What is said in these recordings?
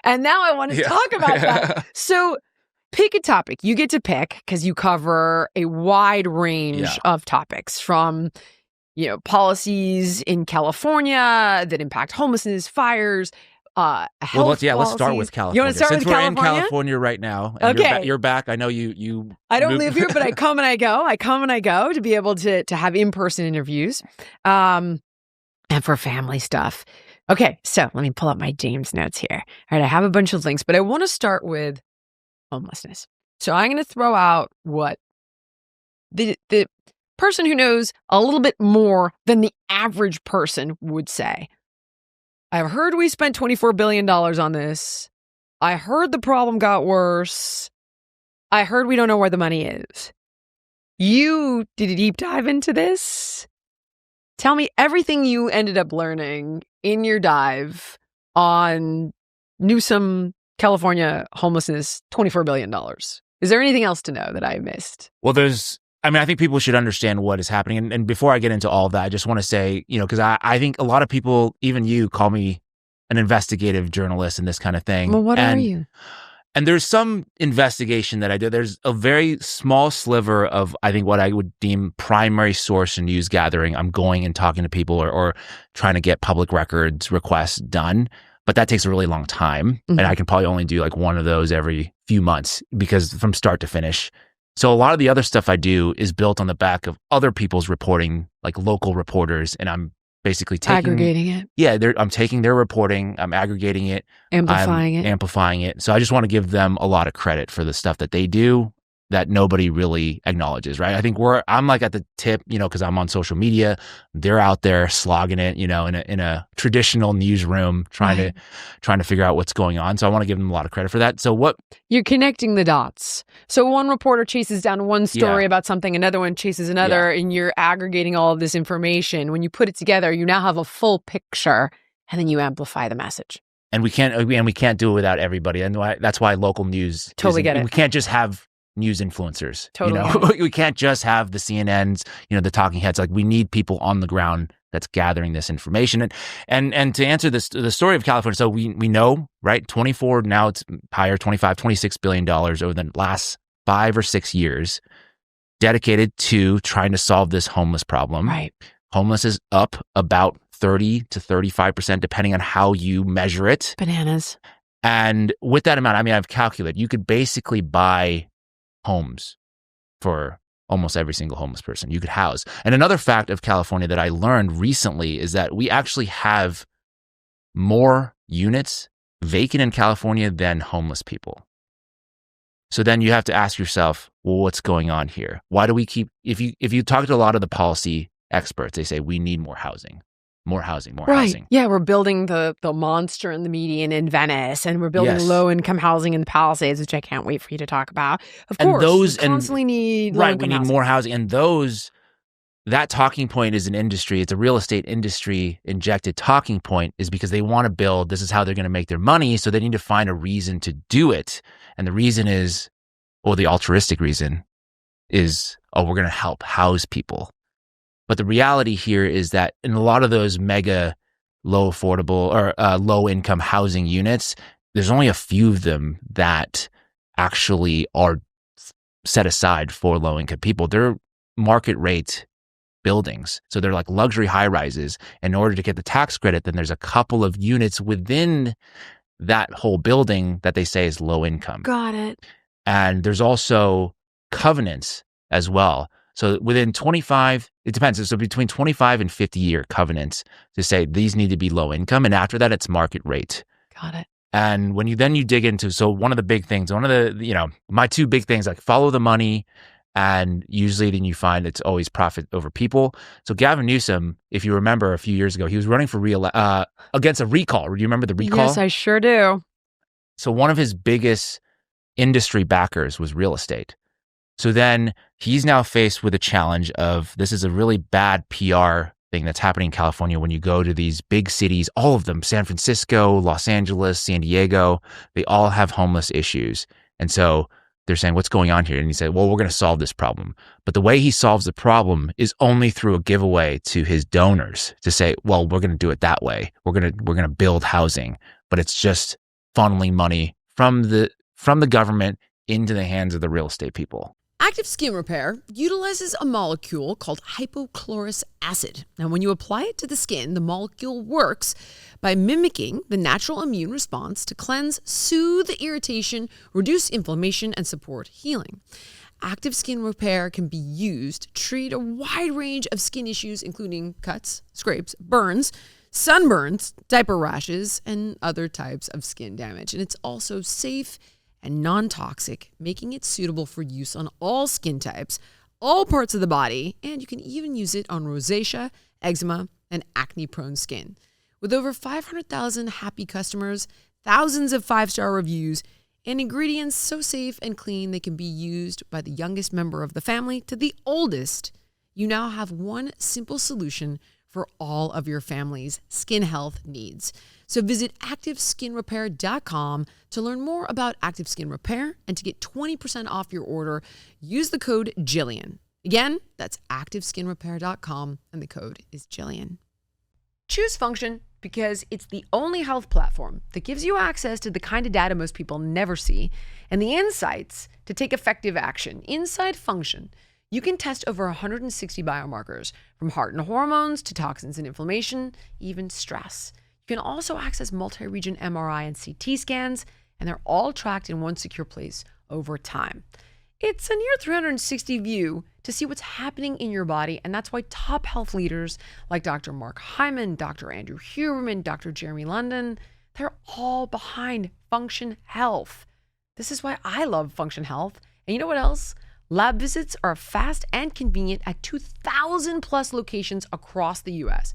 And now I want to talk about that. So pick a topic. You get to pick because you cover a wide range of topics from, policies in California that impact homelessness, fires, health let's start with California. You want to start Since with California? We're in California right now. And you're back. I know you. I don't live here, but I come and I go. I come and I go to be able to have in-person interviews, and for family stuff. Okay, so let me pull up my James notes here. All right, I have a bunch of links, but I want to start with homelessness. So I'm going to throw out what the person who knows a little bit more than the average person would say. I've heard we spent $24 billion on this. I heard the problem got worse. I heard we don't know where the money is. You did a deep dive into this. Tell me everything you ended up learning in your dive on Newsom, California homelessness, $24 billion. Is there anything else to know that I missed? Well, I think people should understand what is happening. And before I get into all of that, I just want to say, because I think a lot of people, even you, call me an investigative journalist and this kind of thing. Well, what are you? And there's some investigation that I do. There's a very small sliver of, I think, what I would deem primary source and news gathering. I'm going and talking to people or trying to get public records requests done. But that takes a really long time. Mm-hmm. And I can probably only do like one of those every few months because from start to finish. So a lot of the other stuff I do is built on the back of other people's reporting, like local reporters. And I'm basically aggregating it. Yeah, I'm taking their reporting, I'm aggregating it, amplifying it. So I just want to give them a lot of credit for the stuff that they do that nobody really acknowledges, right? I think I'm like at the tip, because I'm on social media. They're out there slogging it, in a traditional newsroom, trying to figure out what's going on. So I want to give them a lot of credit for that. So you're connecting the dots. So one reporter chases down one story about something, another one chases another, and you're aggregating all of this information. When you put it together, you now have a full picture, and then you amplify the message. And we can't do it without everybody, and that's why local news. Totally get it. We can't just have news influencers. Totally. We can't just have the CNNs, the talking heads. Like we need people on the ground that's gathering this information. And to answer this, the story of California. So we know, right? 24, now it's higher, 25, $26 billion over the last 5 or 6 years dedicated to trying to solve this homeless problem. Right. Homeless is up about 30 to 35%, depending on how you measure it. Bananas. And with that amount, I've calculated, you could basically buy homes for almost every single homeless person you could house. And another fact of California that I learned recently is that we actually have more units vacant in California than homeless people. So then you have to ask yourself, well, what's going on here? Why do we keep, if you talk to a lot of the policy experts, they say we need more housing. More housing. Yeah, we're building the monster in the median in Venice, and we're building low-income housing in the Palisades, which I can't wait for you to talk about. Of course, we constantly need low-income we need more housing. And that talking point is an industry. It's a real estate industry injected talking point is because they want to build. This is how they're going to make their money. So they need to find a reason to do it. And the reason is, the altruistic reason is, we're going to help house people. But the reality here is that in a lot of those mega low affordable or low income housing units, there's only a few of them that actually are set aside for low income people. They're market rate buildings. So they're like luxury high rises. In order to get the tax credit, then there's a couple of units within that whole building that they say is low income. Got it. And there's also covenants as well. So within 25, it depends. So between 25 and 50-year covenants to say these need to be low income. And after that, it's market rate. Got it. And when you dig into, so one of the big things, my 2 big things, like follow the money. And usually then you find it's always profit over people. So Gavin Newsom, if you remember a few years ago, he was running for against a recall. Do you remember the recall? Yes, I sure do. So one of his biggest industry backers was real estate. So then he's now faced with a challenge of, this is a really bad PR thing that's happening in California when you go to these big cities, all of them, San Francisco, Los Angeles, San Diego, they all have homeless issues. And so they're saying, what's going on here? And he said, well, we're going to solve this problem. But the way he solves the problem is only through a giveaway to his donors to say, well, we're going to do it that way. We're going to build housing, but it's just funneling money from the government into the hands of the real estate people. Active Skin Repair utilizes a molecule called hypochlorous acid. Now, when you apply it to the skin, the molecule works by mimicking the natural immune response to cleanse, soothe irritation, reduce inflammation, and support healing. Active Skin Repair can be used to treat a wide range of skin issues, including cuts, scrapes, burns, sunburns, diaper rashes, and other types of skin damage. And it's also safe and non-toxic, making it suitable for use on all skin types, all parts of the body, and you can even use it on rosacea, eczema, and acne-prone skin. With over 500,000 happy customers, thousands of 5-star reviews, and ingredients so safe and clean they can be used by the youngest member of the family to the oldest, you now have one simple solution for all of your family's skin health needs. So visit ActiveSkinRepair.com to learn more about Active Skin Repair and to get 20% off your order. Use the code Jillian. Again, that's ActiveSkinRepair.com and the code is Jillian. Choose Function because it's the only health platform that gives you access to the kind of data most people never see and the insights to take effective action. Inside Function, you can test over 160 biomarkers, from heart and hormones to toxins and inflammation, even stress. You can also access multi-region MRI and CT scans, and they're all tracked in one secure place over time. It's a near 360 view to see what's happening in your body, and that's why top health leaders like Dr. Mark Hyman, Dr. Andrew Huberman, Dr. Jeremy London, they're all behind Function Health. This is why I love Function Health. And you know what else? Lab visits are fast and convenient at 2,000 plus locations across the U.S.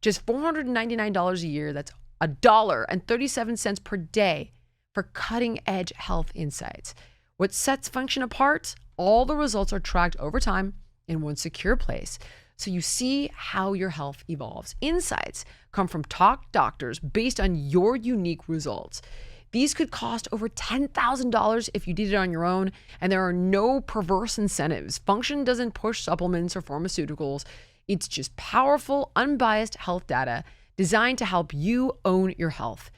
Just $499 a year, that's $1.37 per day for cutting-edge health insights. What sets Function apart? All the results are tracked over time in one secure place, so you see how your health evolves. Insights come from top doctors based on your unique results. These could cost over $10,000 if you did it on your own, and there are no perverse incentives. Function doesn't push supplements or pharmaceuticals. It's just powerful, unbiased health data designed to help you own your health.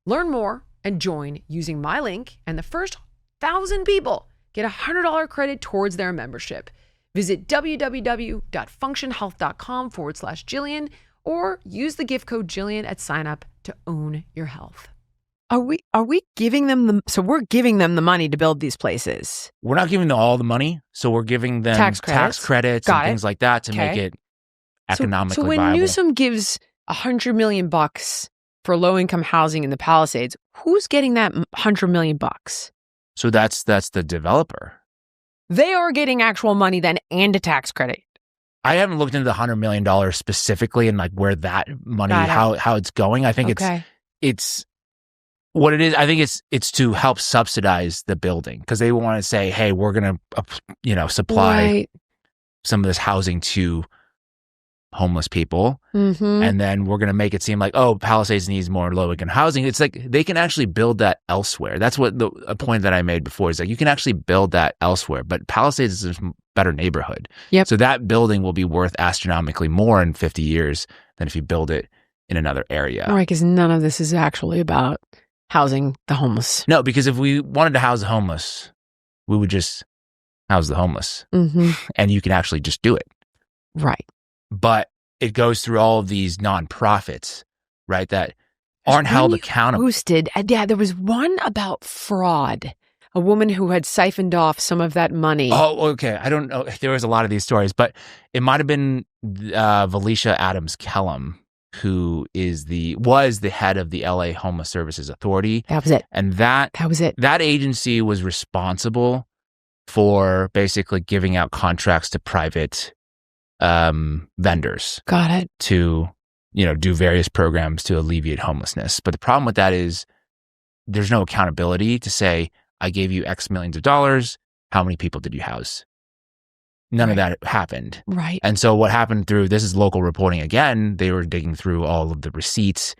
Learn more and join using my link, and the first 1,000 people get a $100 credit towards their membership. Visit www.functionhealth.com/Jillian or use the gift code Jillian at sign up to own your health. Are we giving them so we're giving them the money to build these places? We're not giving them all the money, so we're giving them tax credits and things like that to make it economically so when viable. Newsom gives $100 million for low-income housing in the Palisades, who's getting that $100 million? So that's the developer. They are getting actual money then and a tax credit. I haven't looked into the $100 million specifically and like where that money, how it's going. I think it's what it is. I think it's to help subsidize the building because they want to say, hey, we're going to, supply some of this housing to homeless people. Mm-hmm. And then we're going to make it seem like, oh, Palisades needs more low-income housing. It's like they can actually build that elsewhere. That's what a point that I made before is like you can actually build that elsewhere, but Palisades is a better neighborhood. Yep. So that building will be worth astronomically more in 50 years than if you build it in another area. Right, because none of this is actually about housing the homeless. No, because if we wanted to house the homeless, we would just house the homeless. Mm-hmm. And you can actually just do it. Right. But it goes through all of these nonprofits, right, that aren't held accountable. Boosted. Yeah, there was one about fraud. A woman who had siphoned off some of that money. Oh, okay. I don't know. There was a lot of these stories, but it might have been Valicia Adams Kellum, who was the head of the LA Homeless Services Authority. That was it. And that was it. That agency was responsible for basically giving out contracts to private vendors. Got it. To, do various programs to alleviate homelessness. But the problem with that is there's no accountability to say, I gave you X millions of dollars. How many people did you house? None of that happened. Right. And so what happened this is local reporting again, they were digging through all of the receipts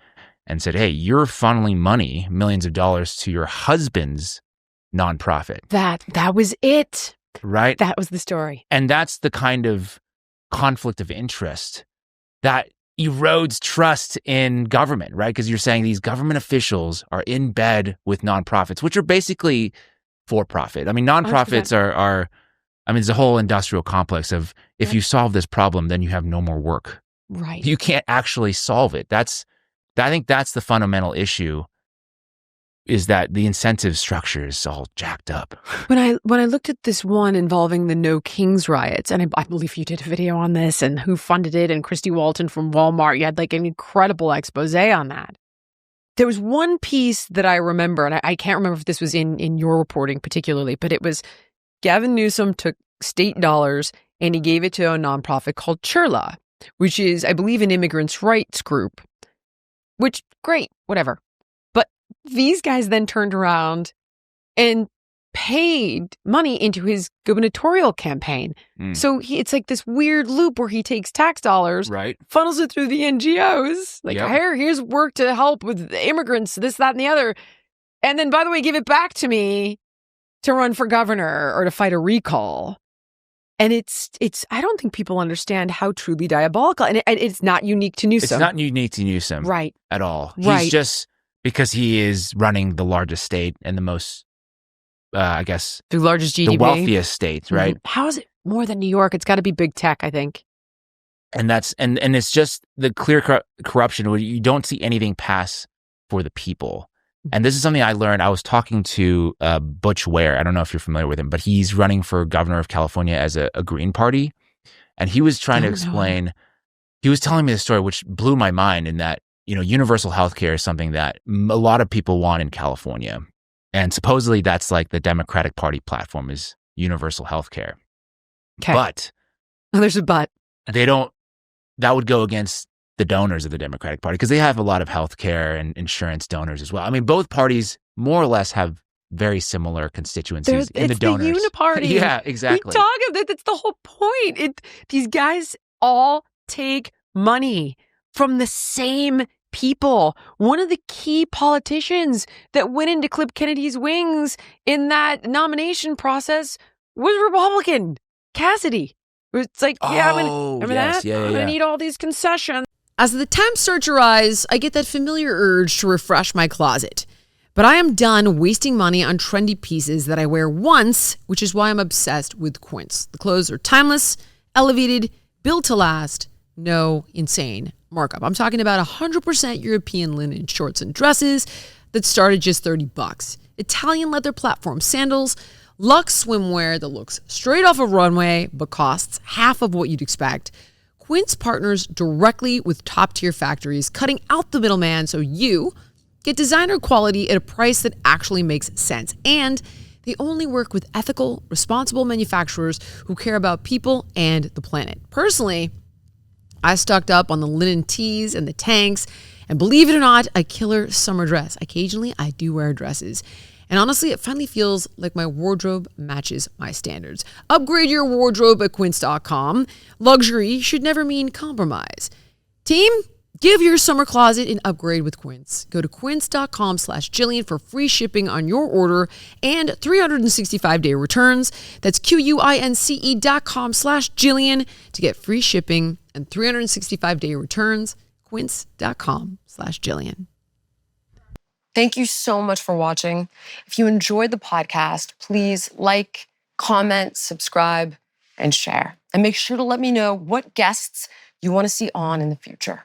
and said, hey, you're funneling money, millions of dollars to your husband's nonprofit. That was it. Right? That was the story. And that's the kind of conflict of interest that erodes trust in government, right? Because you're saying these government officials are in bed with nonprofits, which are basically for profit. I mean, nonprofits 100%. are there's a whole industrial complex of if you solve this problem, then you have no more work. Right. You can't actually solve it. I think that's the fundamental issue, is that the incentive structure is all jacked up. When I looked at this one involving the No Kings riots, and I believe you did a video on this and who funded it, and Christy Walton from Walmart, you had like an incredible expose on that. There was one piece that I remember, and I can't remember if this was in your reporting particularly, but it was Gavin Newsom took state dollars and he gave it to a nonprofit called Churla, which is, I believe, an immigrants' rights group, which, great, whatever. But these guys then turned around and paid money into his gubernatorial campaign. So it's like this weird loop where he takes tax dollars, right, funnels it through the NGOs, like, Yep. here's work to help with immigrants, this, that, and the other. And then, by the way, give it back to me to run for governor or to fight a recall. And it's I don't think people understand how truly diabolical. And it's not unique to Newsom. It's not unique to Newsom, Right. at all. Right. He's just, because he is running the largest state and the most, I guess, The largest GDP. the wealthiest state, right? How is it more than New York? It's got to be big tech, I think. And that's and it's just the clear corruption where you don't see anything pass for the people. And this is something I learned. I was talking to Butch Ware. I don't know if you're familiar with him, but he's running for governor of California as a Green Party. And he was trying to explain, he was telling me the story, which blew my mind, in that, universal healthcare is something that a lot of people want in California. And supposedly that's like the Democratic Party platform, is universal healthcare. Okay. But There's a but. that would go against the donors of the Democratic Party, because they have a lot of healthcare and insurance donors as well. I mean, both parties more or less have very similar constituencies in the donors. It's the uniparty. Yeah, exactly. We talk of that. That's the whole point. These guys all take money from the same people. One of the key politicians that went into Clip Kennedy's wings in that nomination process was Republican, Cassidy. It's like, remember that? Yeah, I'm going to need all these concessions. As the temps search your eyes, I get that familiar urge to refresh my closet. But I am done wasting money on trendy pieces that I wear once, which is why I'm obsessed with Quince. The clothes are timeless, elevated, built to last, no insane markup. I'm talking about 100% European linen shorts and dresses that start at just $30. Italian leather platform sandals, luxe swimwear that looks straight off a runway but costs half of what you'd expect. Quince partners directly with top-tier factories, cutting out the middleman so you get designer quality at a price that actually makes sense. And they only work with ethical, responsible manufacturers who care about people and the planet. Personally, I stocked up on the linen tees and the tanks, and believe it or not, a killer summer dress. Occasionally, I do wear dresses. And honestly, it finally feels like my wardrobe matches my standards. Upgrade your wardrobe at Quince.com. Luxury should never mean compromise. Team, give your summer closet an upgrade with Quince. Go to Quince.com/Jillian for free shipping on your order and 365-day returns. That's QUINCE.com/Jillian to get free shipping and 365-day returns. Quince.com/Jillian. Thank you so much for watching. If you enjoyed the podcast, please like, comment, subscribe, and share. And make sure to let me know what guests you want to see on in the future.